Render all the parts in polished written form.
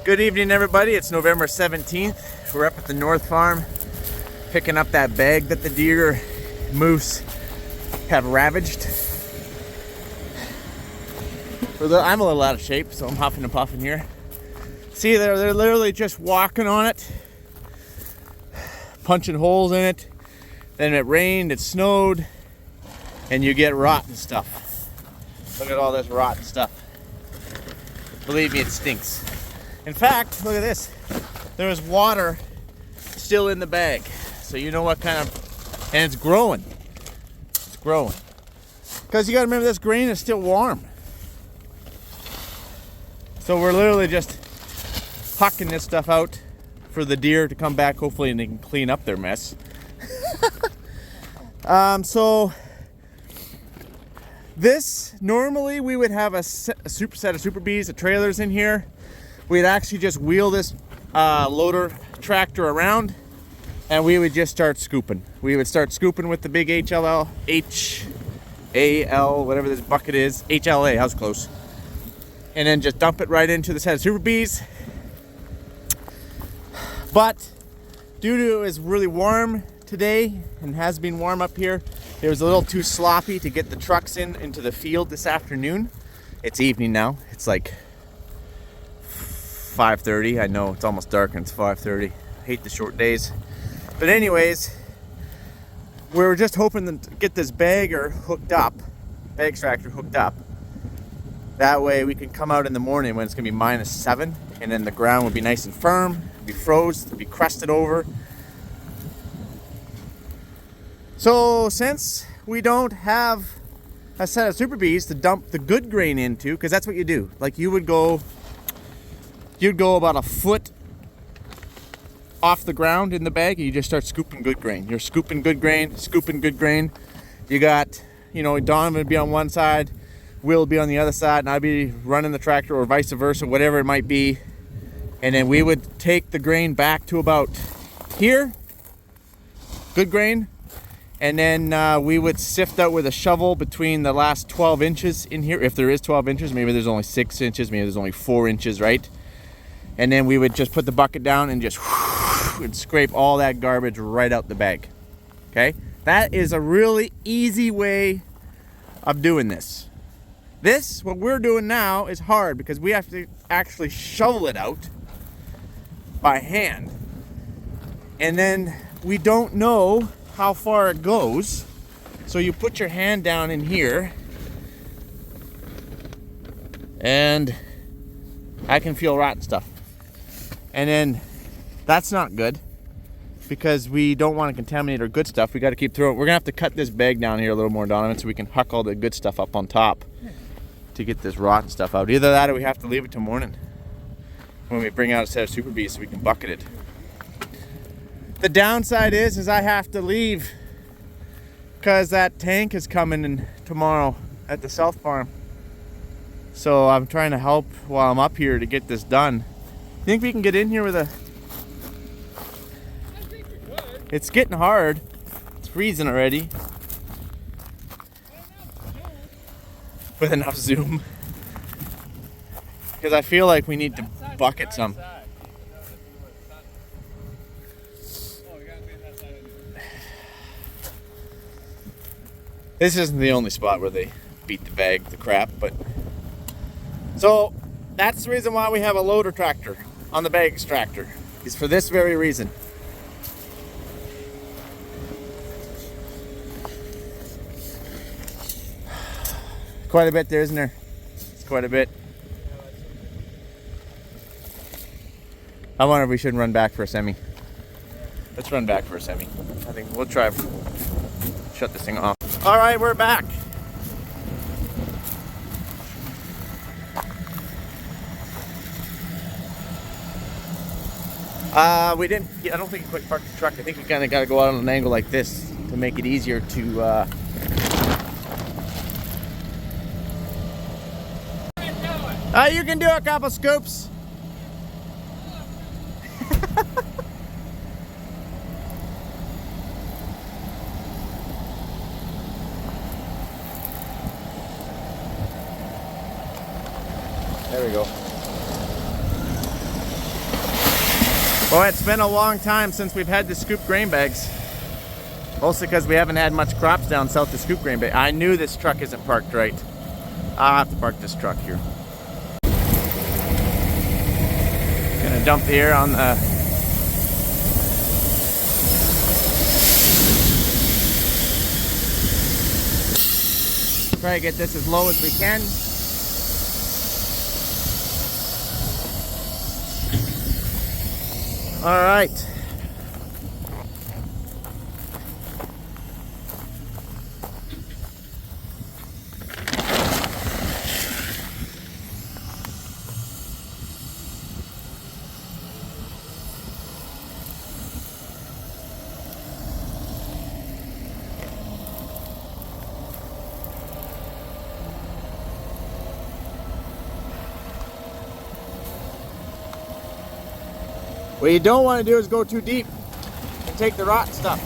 Good evening, everybody. It's November 17th. We're up at the North Farm picking up that bag that the deer moose have ravaged. I'm a little out of shape, so I'm huffing and puffing here. See, they're literally just walking on it, punching holes in it. Then it rained, it snowed, and you get rotten stuff. Look at all this rotten stuff. Believe me, it stinks. In fact, look at this. There is water still in the bag. So you know what kind of, and it's growing. It's growing. Because you gotta remember, this grain is still warm. So we're literally just hucking this stuff out for the deer to come back, hopefully, and they can clean up their mess. So this, normally we would have a set of Super Bees, the trailers in here. We'd actually just wheel this loader tractor around and we would just start scooping. We would start scooping with the big HAL, whatever this bucket is, HLA, I was close. And then just dump it right into the set of Super Bees. But due to it was really warm today and has been warm up here, it was a little too sloppy to get the trucks into the field this afternoon. It's evening now. It's like 5:30. I know it's almost dark and it's 5:30. I hate the short days. But anyways, we were just hoping to get this bag extractor hooked up. That way we can come out in the morning when it's gonna be -7 and then the ground would be nice and firm, it'd be froze, it'd be crusted over. So since we don't have a set of Super Bees to dump the good grain into, because that's what you do. Like you'd go about a foot off the ground in the bag and you just start scooping good grain. You're scooping good grain. You got, Donovan would be on one side, Will would be on the other side, and I'd be running the tractor or vice versa, whatever it might be. And then we would take the grain back to about here, good grain. And then we would sift out with a shovel between the last 12 inches in here. If there is 12 inches, maybe there's only 6 inches, maybe there's only 4 inches, right? And then we would just put the bucket down and just and scrape all that garbage right out the bag. Okay? That is a really easy way of doing this. What we're doing now, is hard because we have to actually shovel it out by hand. And then we don't know how far it goes. So you put your hand down in here and I can feel rotten stuff. And then that's not good because we don't want to contaminate our good stuff. We got to keep throwing. We're gonna have to cut this bag down here a little more, Donovan, so we can huck all the good stuff up on top to get this rotten stuff out. Either that or we have to leave it till morning when we bring out a set of Super Bees so we can bucket it. The downside is I have to leave because that tank is coming in tomorrow at the South Farm. So I'm trying to help while I'm up here to get this done. Think we can get in here with a... I think we could. It's getting hard. It's freezing already. With enough zoom. Because I feel like we need to bucket some. This isn't the only spot where they beat the crap, but... So, that's the reason why we have a loader tractor on the bag extractor. Is for this very reason. Quite a bit there, isn't there? It's quite a bit. I wonder if we should run back for a semi. Let's run back for a semi. I think we'll try shut this thing off. All right, we're back. I don't think we quite parked the truck. I think we kind of got to go out on an angle like this to make it easier to you can do a couple scoops. There we go. Well, it's been a long time since we've had to scoop grain bags. Mostly because we haven't had much crops down south to scoop grain bag. I knew this truck isn't parked right. I'll have to park this truck here. Gonna dump here on the try to get this as low as we can. All right. What you don't want to do is go too deep and take the rotten stuff.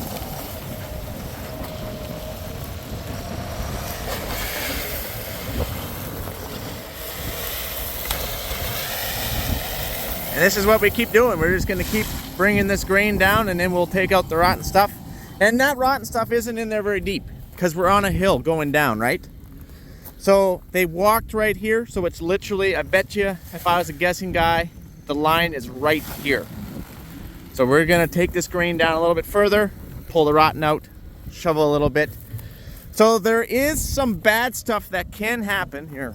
And this is what we keep doing. We're just going to keep bringing this grain down, and then we'll take out the rotten stuff. And that rotten stuff isn't in there very deep because we're on a hill going down, right? So they walked right here. So it's literally, I bet you, if I was a guessing guy, the line is right here. So we're gonna take this grain down a little bit further, pull the rotten out, shovel a little bit. So there is some bad stuff that can happen here.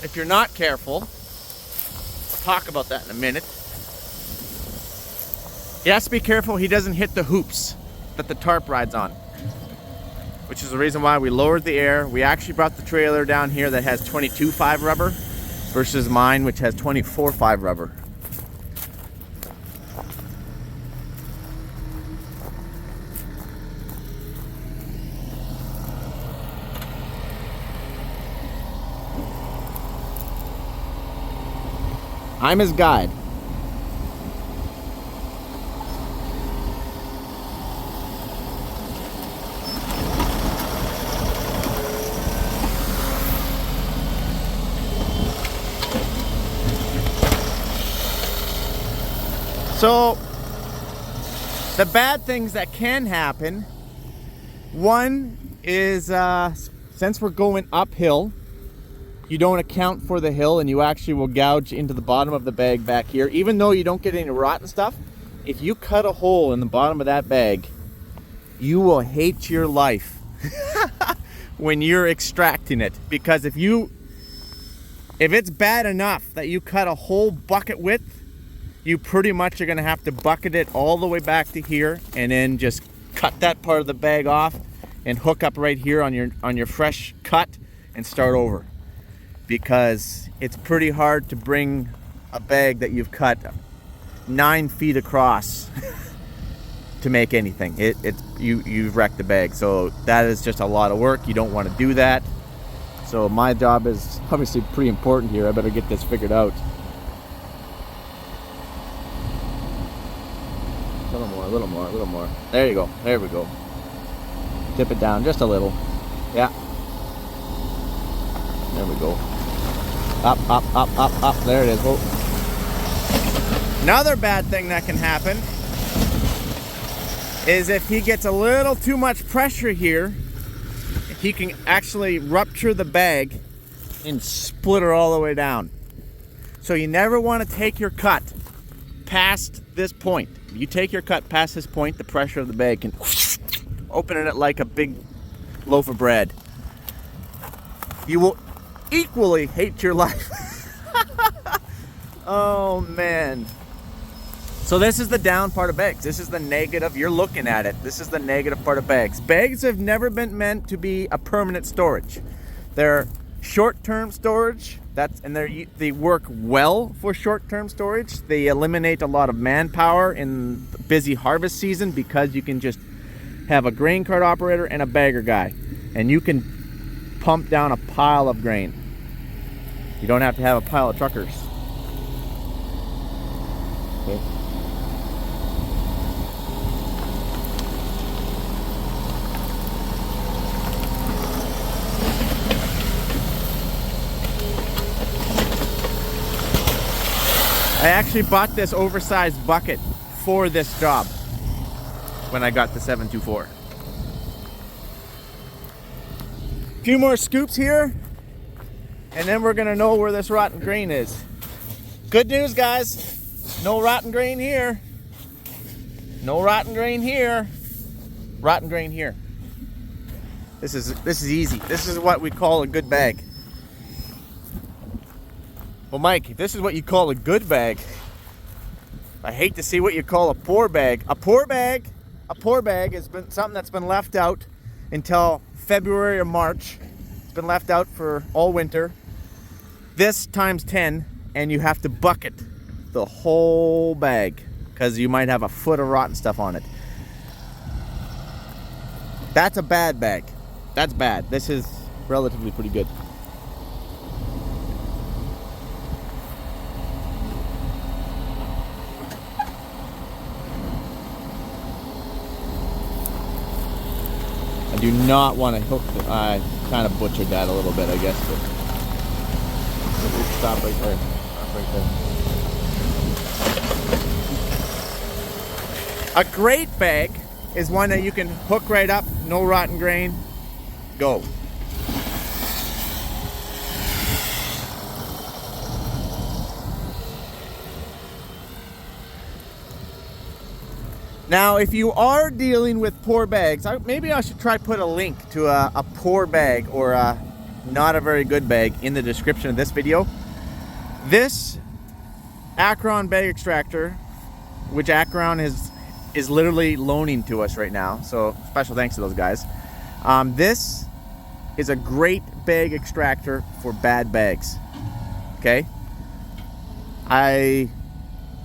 If you're not careful, I'll talk about that in a minute. He has to be careful he doesn't hit the hoops that the tarp rides on, which is the reason why we lowered the air. We actually brought the trailer down here that has 22.5 rubber versus mine, which has 24.5 rubber. I'm his guide. So, the bad things that can happen, one is since we're going uphill, you don't account for the hill and you actually will gouge into the bottom of the bag back here. Even though you don't get any rotten stuff, if you cut a hole in the bottom of that bag, you will hate your life when you're extracting it. Because if it's bad enough that you cut a whole bucket width, you pretty much are gonna have to bucket it all the way back to here and then just cut that part of the bag off and hook up right here on your fresh cut and start over. Because it's pretty hard to bring a bag that you've cut 9 feet across to make anything. You've wrecked the bag. So that is just a lot of work. You don't want to do that. So my job is obviously pretty important here. I better get this figured out. A little more. There you go. There we go. Tip it down just a little. Yeah. There we go. Up. There it is. Whoa. Another bad thing that can happen is if he gets a little too much pressure here, he can actually rupture the bag and split her all the way down. So you never want to take your cut past this point. If you take your cut past this point, the pressure of the bag can open it like a big loaf of bread. You will equally hate your life. Oh man. So this is the down part of bags. This is the negative. You're looking at it. This is the negative part of bags. Bags have never been meant to be a permanent storage. They're short-term storage. They work well for short-term storage. They eliminate a lot of manpower in the busy harvest season because you can just have a grain cart operator and a bagger guy, and you can pump down a pile of grain. You don't have to have a pile of truckers. Okay. I actually bought this oversized bucket for this job when I got the 724. A few more scoops here, and then we're gonna know where this rotten grain is. Good news, guys. No rotten grain here. No rotten grain here. Rotten grain here. This is easy. This is what we call a good bag. Well, Mike, if this is what you call a good bag, I hate to see what you call a poor bag. A poor bag has been something that's been left out until February or March. It's been left out for all winter. This times 10, and you have to bucket the whole bag because you might have a foot of rotten stuff on it. That's a bad bag. That's bad. This is relatively pretty good. I do not want to hook the, I kind of butchered that a little bit, I guess, but stop right there. Stop right there. A great bag is one that you can hook right up, no rotten grain, go. Now, if you are dealing with poor bags, maybe I should try put a link to a poor bag or a not a very good bag in the description of this video. This Acron bag extractor, which Acron is literally loaning to us right now, so special thanks to those guys. This is a great bag extractor for bad bags, okay? I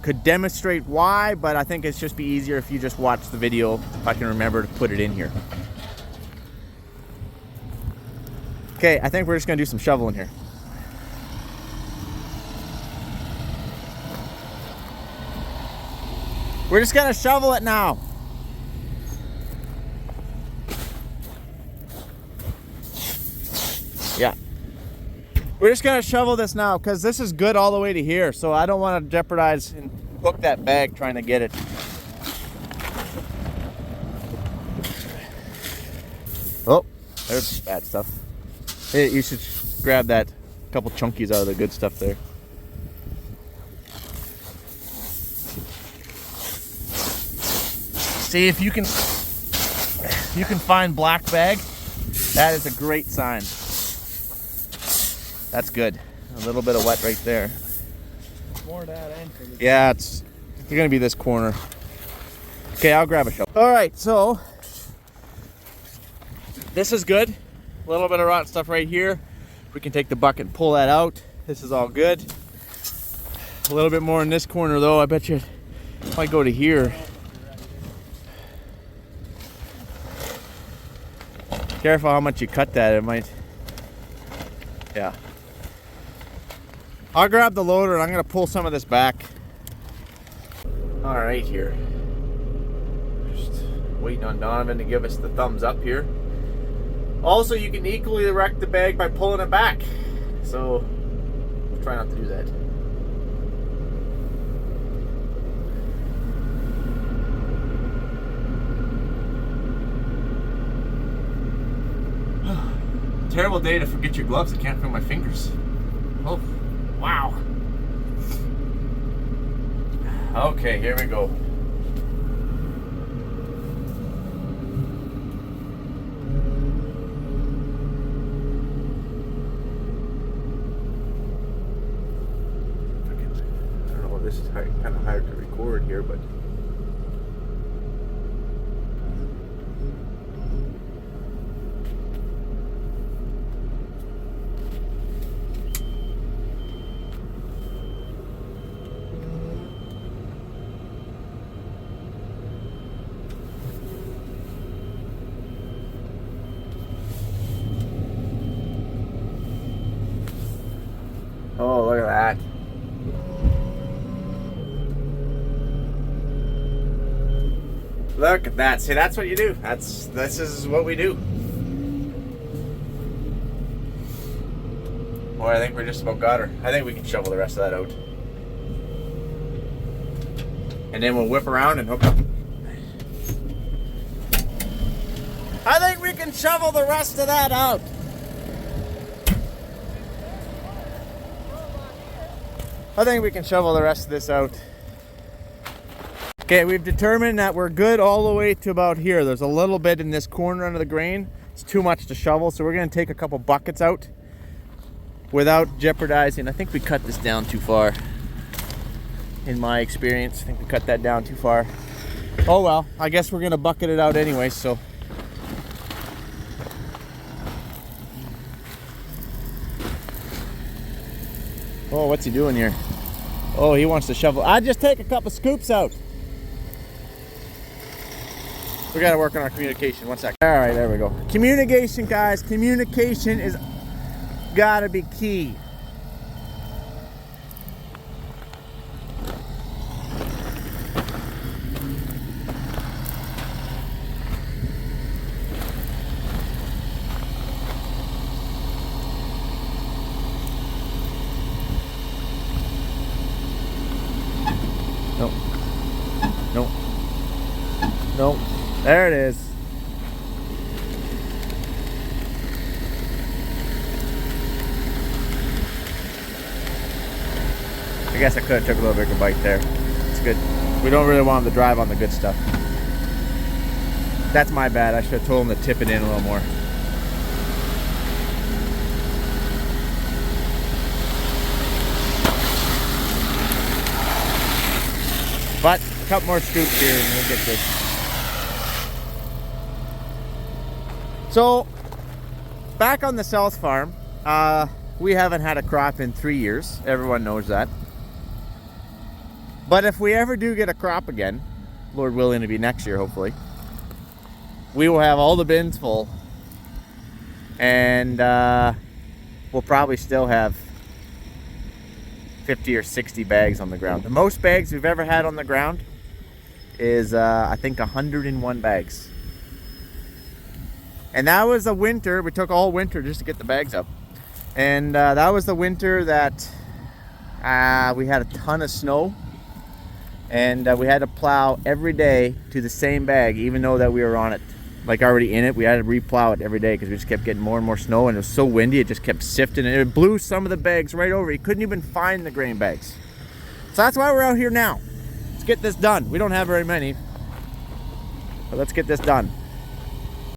could demonstrate why, but I think it's just be easier if you just watch the video, if I can remember to put it in here. Okay, I think we're just gonna do some shoveling here. We're just gonna shovel it now. Yeah. We're just gonna shovel this now because this is good all the way to here, so I don't want to jeopardize and hook that bag trying to get it. Oh, there's bad stuff. Hey, you should grab that couple chunkies out of the good stuff there. See if you can find black bag. That is a great sign. That's good. A little bit of wet right there. More of that, eh? Yeah, you're gonna be this corner. Okay, I'll grab a shovel. All right, so this is good. A little bit of rotten stuff right here. We can take the bucket and pull that out. This is all good. A little bit more in this corner though. I bet you if I go to here. Careful how much you cut that. It might. Yeah. I'll grab the loader and I'm gonna pull some of this back. All right, here. Just waiting on Donovan to give us the thumbs up here. Also, you can equally wreck the bag by pulling it back. So, try not to do that. Terrible day to forget your gloves. I can't feel my fingers. Oh. Wow. Okay, here we go. I don't know, this is kind of hard to record here, but oh, look at that. Look at that. See, that's what you do. This is what we do. Boy, I think we're just about got her. I think we can shovel the rest of that out. And then we'll whip around and hook up. I think we can shovel the rest of that out. I think we can shovel the rest of this out. Okay, we've determined that we're good all the way to about here. There's a little bit in this corner under the grain. It's too much to shovel, so we're gonna take a couple buckets out without jeopardizing. I think we cut this down too far. In my experience, I think we cut that down too far. Oh well, I guess we're gonna bucket it out anyway, so. Oh, what's he doing here? Oh, he wants to shovel. I just take a couple scoops out. We gotta work on our communication. 1 sec. All right, there we go. Communication, guys. Communication is gotta be key. Nope. Nope. Nope. There it is. I guess I could have took a little bigger bite there. It's good. We don't really want them to drive on the good stuff. That's my bad. I should have told them to tip it in a little more. But a couple more scoops here and we'll get this. So, back on the South Farm, we haven't had a crop in 3 years. Everyone knows that. But if we ever do get a crop again, Lord willing to be next year hopefully, we will have all the bins full. And we'll probably still have 50 or 60 bags on the ground. The most bags we've ever had on the ground is I think 101 bags. And that was a winter, we took all winter just to get the bags up. And that was the winter that we had a ton of snow. And we had to plow every day to the same bag, even though that we were on it, like already in it. We had to replow it every day because we just kept getting more and more snow, and it was so windy, it just kept sifting, and it blew some of the bags right over. You couldn't even find the grain bags. So that's why we're out here now. Let's get this done. We don't have very many, but let's get this done.